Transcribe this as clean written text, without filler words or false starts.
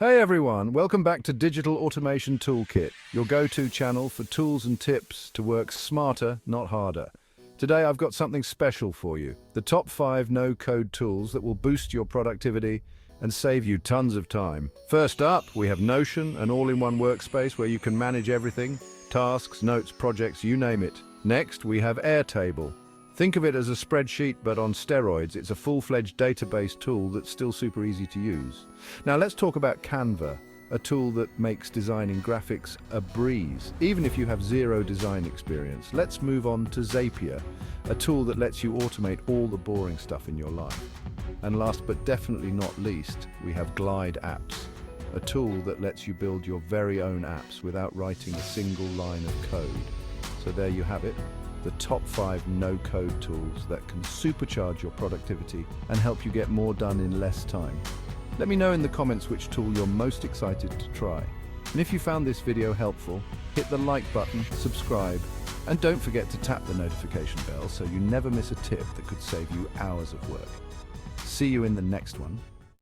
Hey everyone, welcome back to Digital Automation Toolkit, your go-to channel for tools and tips to work smarter, not harder. Today I've got something special for you, the top 5 no-code tools that will boost your productivity and save you tons of time. First up, we have Notion, an all-in-one workspace where you can manage everything, tasks, notes, projects, you name it. Next, we have Airtable. Think of it as a spreadsheet, but on steroids. It's a full-fledged database tool that's still super easy to use. Now let's talk about Canva, a tool that makes designing graphics a breeze, even if you have zero design experience. Let's move on to Zapier, a tool that lets you automate all the boring stuff in your life. And last but definitely not least, we have Glide Apps, a tool that lets you build your very own apps without writing a single line of code. So there you have it. The top 5 no-code tools that can supercharge your productivity and help you get more done in less time. Let me know in the comments which tool you're most excited to try. And if you found this video helpful, hit the like button, subscribe, and don't forget to tap the notification bell so you never miss a tip that could save you hours of work. See you in the next one.